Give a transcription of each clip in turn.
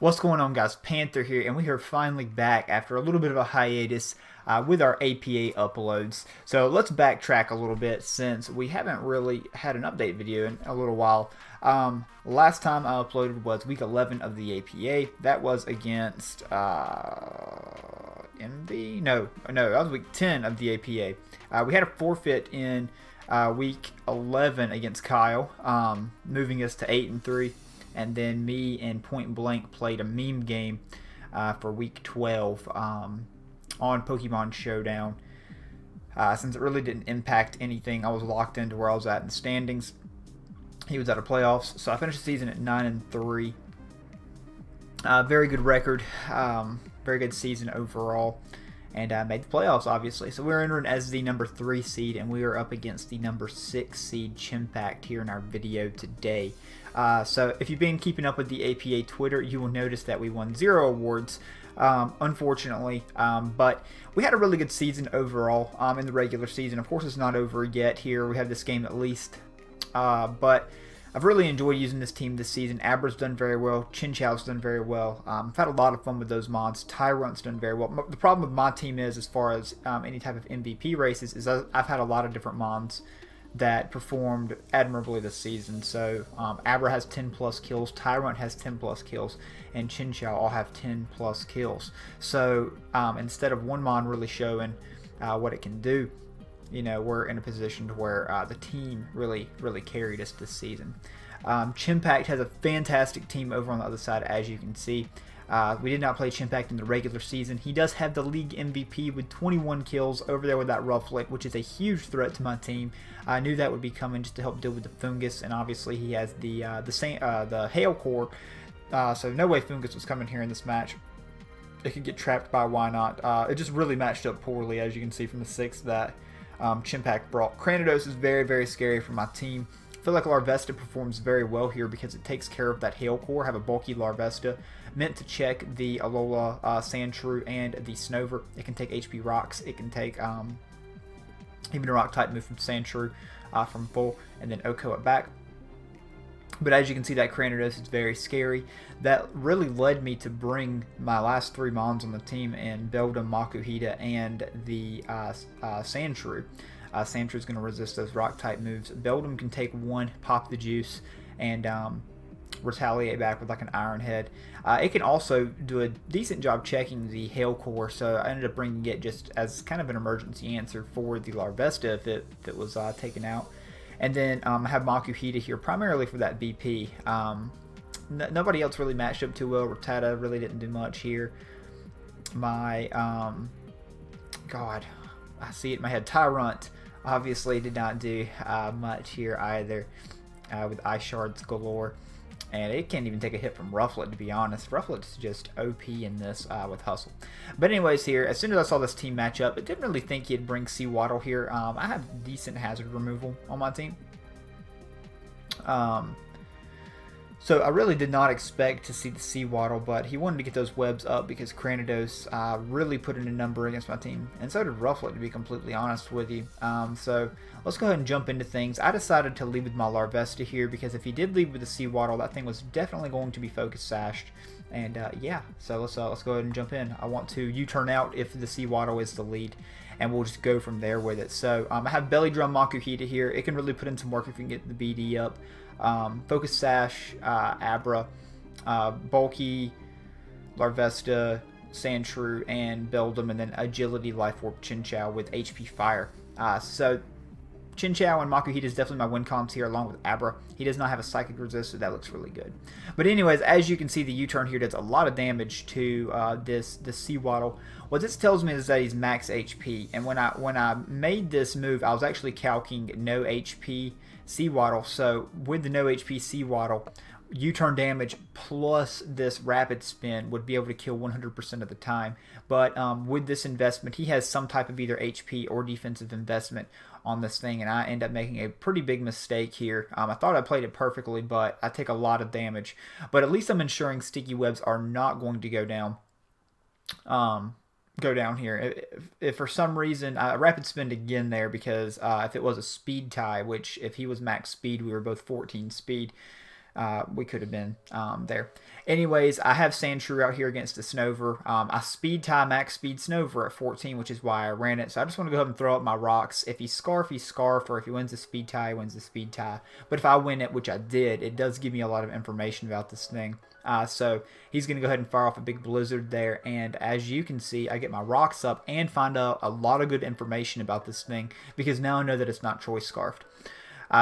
What's going on, guys? Panther here, and we are finally back after a little bit of a hiatus with our APA uploads. So let's backtrack a little bit since we haven't really had an update video in a little while. Last time I uploaded was week 11 of the APA. That was against MV? No, that was week 10 of the APA. We had a forfeit in week 11 against Kyle, moving us to 8-3. And then me and Point Blank played a meme game for week 12 on Pokemon Showdown. Since it really didn't impact anything, I was locked into where I was at in the standings. He was out of playoffs, so I finished the season at 9-3. Very good record, very good season overall, and made the playoffs, obviously. So we were entering as the number 3 seed, and we were up against the number 6 seed Chimpact here in our video today. So if you've been keeping up with the APA Twitter, you will notice that we won 0 awards, unfortunately. But we had a really good season overall in the regular season. Of course, it's not over yet here. We have this game at least. But I've really enjoyed using this team this season. Abra's done very well. Chinchou's done very well. I've had a lot of fun with those mods. Tyrant's done very well. The problem with my team is, as far as any type of MVP races, is I've had a lot of different mods that performed admirably this season. So Abra has 10 plus kills, Tyrant has 10 plus kills, and Chinchou all have 10 plus kills. So instead of one mod really showing what it can do, you know, we're in a position to where the team really carried us this season. Chimpact has a fantastic team over on the other side, as you can see. We did not play Chimpact in the regular season. He does have the league MVP with 21 kills over there with that Rufflet, which is a huge threat to my team. I knew that would be coming just to help deal with the Fungus, and obviously he has the Hail Core, so no way Fungus was coming here in this match. It could get trapped by Why Not. It just really matched up poorly, as you can see from the 6 that Chimpact brought. Cranidos is very scary for my team. I feel like Larvesta performs very well here because it takes care of that Hail Core. I have a bulky Larvesta meant to check the Alola Sandshrew and the Snover. It can take HP Rocks. It can take even a Rock type move from Sandshrew from full, and then Oko it back. But as you can see, that Cranidos is very scary. That really led me to bring my last 3 mons on the team in Beldum, Makuhita, and the Sandshrew. Sandshrew is going to resist those rock type moves. Beldum can take 1, pop the juice, and retaliate back with like an Iron Head. It can also do a decent job checking the Hail Core, so I ended up bringing it just as kind of an emergency answer for the Larvesta if it was taken out. And then I have Makuhita here primarily for that BP. Nobody else really matched up too well. Rattata really didn't do much here. My God, I see it in my head. Tyrant obviously did not do much here either with Ice Shards galore. And it can't even take a hit from Rufflet, to be honest. Rufflet's just OP in this with Hustle. But anyways here, as soon as I saw this team match up, I didn't really think he'd bring Seawaddle here. I have decent hazard removal on my team. So I really did not expect to see the Seawaddle, but he wanted to get those webs up because Cranidos really put in a number against my team. And so did Rufflet, to be completely honest with you. So let's go ahead and jump into things. I decided to lead with my Larvesta here because if he did lead with the Seawaddle, that thing was definitely going to be focus sashed. And yeah, so let's go ahead and jump in. I want to U-turn out if the Seawaddle is the lead, and we'll just go from there with it. So I have Belly Drum Makuhita here. It can really put in some work if you can get the BD up. Focus Sash, Abra, Bulky, Larvesta, Sandshrew, and Beldum, and then Agility, Life Orb, Chinchou with HP Fire. So Chinchou and Makuhita is definitely my win cons here, along with Abra. He does not have a Psychic Resist, so that looks really good. But anyways, as you can see, the U-turn here does a lot of damage to this Seawaddle. What this tells me is that he's max HP, and when I made this move, I was actually calcing no HP Seawaddle. So with the no HP Seawaddle, U-turn damage plus this rapid spin would be able to kill 100% of the time. But with this investment, he has some type of either HP or defensive investment on this thing, and I end up making a pretty big mistake here. I thought I played it perfectly, but I take a lot of damage. But at least I'm ensuring sticky webs are not going to go down. Here. If for some reason I rapid spin again there because if it was a speed tie, which if he was max speed, we were both 14 speed. we could have been there. Anyways, I have Sandshrew out here against the Snover. I speed tie max speed Snover at 14, which is why I ran it. So I just want to go ahead and throw up my rocks. If he's Scarf, he's Scarf, or if he wins the speed tie, he wins the speed tie. But if I win it, which I did, it does give me a lot of information about this thing. So he's going to go ahead and fire off a big blizzard there. And as you can see, I get my rocks up and find out a lot of good information about this thing, because now I know that it's not choice scarfed.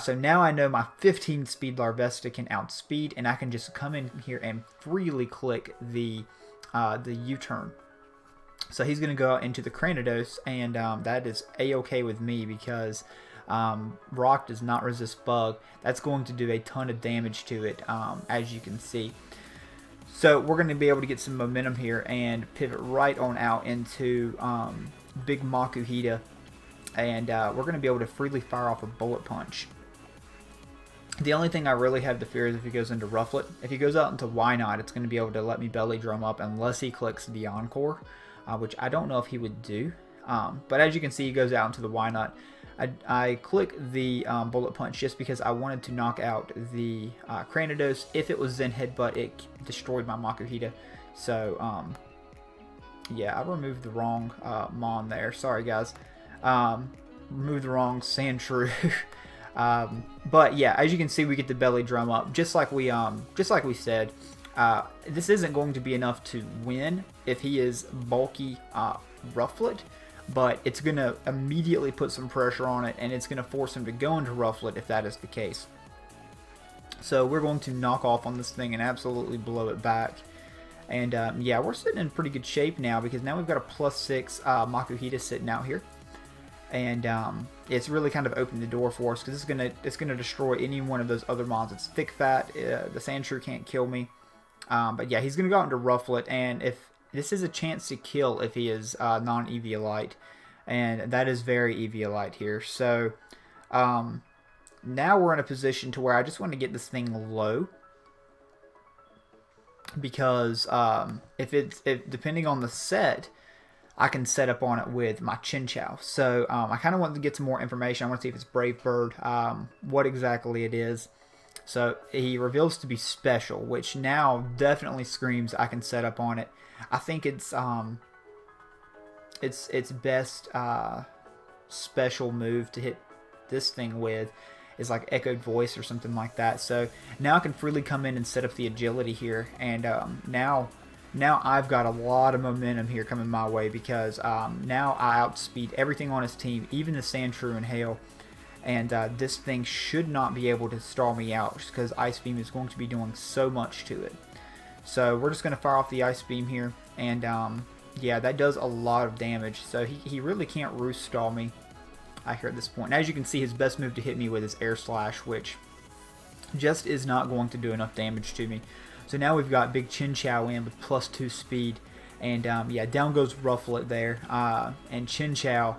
So now I know my 15 speed Larvesta can outspeed, and I can just come in here and freely click the U-turn. So he's going to go out into the Cranidos, and that is a-okay with me, because Rock does not resist Bug. That's going to do a ton of damage to it, as you can see. So we're going to be able to get some momentum here and pivot right on out into Big Makuhita. And we're going to be able to freely fire off a Bullet Punch. The only thing I really have to fear is if he goes into Rufflet. If he goes out into Why Not, it's going to be able to let me Belly Drum up unless he clicks the Encore, which I don't know if he would do. But as you can see, he goes out into the Why Not. I click the Bullet Punch just because I wanted to knock out the Cranidos. If it was Zen Headbutt, it destroyed my Makuhita. So, yeah, I removed the wrong Mon there. Sorry, guys. Remove the wrong Sandshrew. But yeah, as you can see, we get the Belly Drum up, just like we said. This isn't going to be enough to win if he is bulky Rufflet, but it's going to immediately put some pressure on it, and it's going to force him to go into Rufflet if that is the case. So we're going to knock off on this thing and absolutely blow it back. And yeah, we're sitting in pretty good shape now, because now we've got a +6 Makuhita sitting out here. And it's really kind of opened the door for us, because it's gonna destroy any one of those other mons. It's thick fat. The Sandshrew can't kill me. But yeah, he's gonna go out into Rufflet, and if this is a chance to kill if he is non-Eviolite, and that is very Eviolite here. So now we're in a position to where I just want to get this thing low, because if depending on the set, I can set up on it with my Chinchou. So I kind of want to get some more information. I want to see if it's Brave Bird, what exactly it is. So he reveals to be special, which now definitely screams I can set up on it. I think it's best special move to hit this thing with is like Echoed Voice or something like that. So now I can freely come in and set up the agility here, and now I've got a lot of momentum here coming my way, because now I outspeed everything on his team, even the Sandshrew and Hail, and this thing should not be able to stall me out, because Ice Beam is going to be doing so much to it. So we're just going to fire off the Ice Beam here, and yeah, that does a lot of damage, so he really can't roost stall me here at this point. And as you can see, his best move to hit me with is Air Slash, which just is not going to do enough damage to me. So now we've got Big Chinchou in with +2 speed, and yeah, down goes Rufflet there, and Chinchou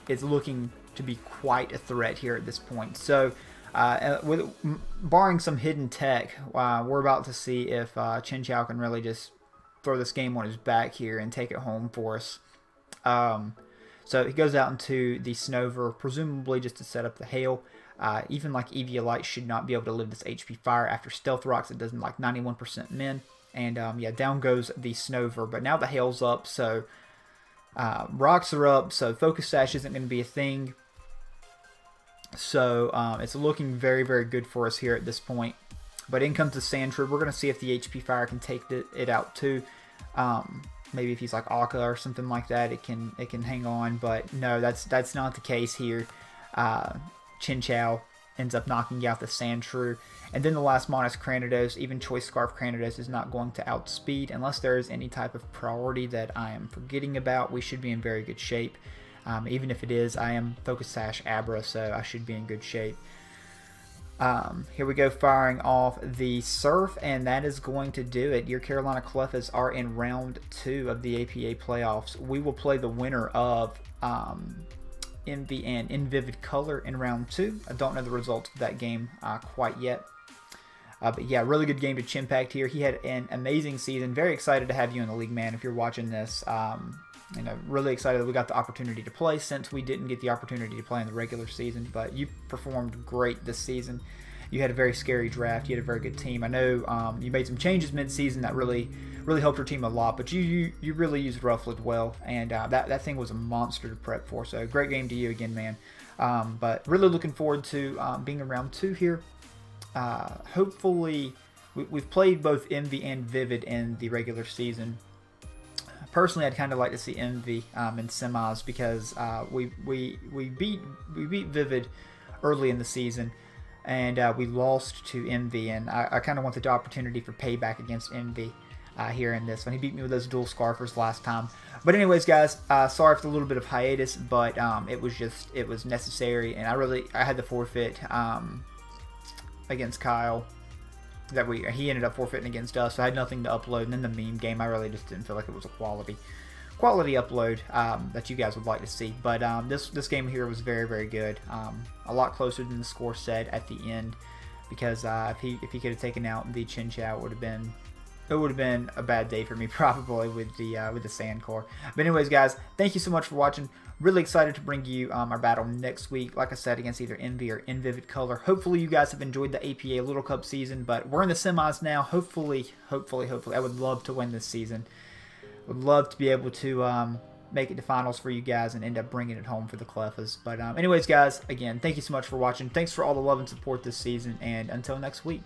is looking to be quite a threat here at this point. So barring some hidden tech, we're about to see if Chinchou can really just throw this game on his back here and take it home for us. So he goes out into the Snover, presumably just to set up the Hail. Even like Eviolite should not be able to live this HP fire. After Stealth Rocks, it does like 91% min. And yeah, down goes the Snover. But now the Hail's up, so rocks are up, so Focus Sash isn't going to be a thing. So it's looking very, very good for us here at this point. But in comes the Sandshrew. We're going to see if the HP fire can take it out too. Maybe if he's like Akka or something like that, it can hang on. But no, that's not the case here. Chinchou ends up knocking out the Sandshrew. And then the last mon is Cranidos. Even Choice Scarf Cranidos is not going to outspeed. Unless there is any type of priority that I am forgetting about, we should be in very good shape. Even if it is, I am Focus Sash Abra, so I should be in good shape. Here we go, firing off the Surf, and that is going to do it. Your Carolina Cleffas are in round 2 of the APA playoffs. We will play the winner of Envy and In Vivid Color in round 2. I don't know the results of that game quite yet. But yeah, really good game to Chimpact here. He had an amazing season. Very excited to have you in the league, man, if you're watching this. You know, really excited that we got the opportunity to play, since we didn't get the opportunity to play in the regular season. But you performed great this season. you had a very scary draft. You had a very good team. I know you made some changes mid-season that really helped your team a lot, but you really used Rufflet well, and that thing was a monster to prep for. So great game to you again, man. But really looking forward to being in round 2 here. Hopefully, we've played both Envy and Vivid in the regular season. Personally, I'd kind of like to see Envy in semis because we beat Vivid early in the season, and we lost to Envy, and I kind of want the opportunity for payback against Envy here in this one. He beat me with those dual Scarfers last time. But anyways, guys, sorry for the little bit of hiatus, but it was necessary, and I had to forfeit against Kyle. He ended up forfeiting against us, so I had nothing to upload. And then the meme game, I really just didn't feel like it was a quality upload that you guys would like to see. But this game here was very, very good. A lot closer than the score said at the end, because if he could have taken out the Chimpact, it would have been a bad day for me probably with the Sand Core. But anyways, guys, thank you so much for watching. Really excited to bring you our battle next week, like I said, against either Envy or Invivid Color. Hopefully you guys have enjoyed the APA Little Cup season, but we're in the semis now. Hopefully, I would love to win this season. Would love to be able to make it to finals for you guys and end up bringing it home for the Cleffas. But anyways, guys, again, thank you so much for watching. Thanks for all the love and support this season, and until next week.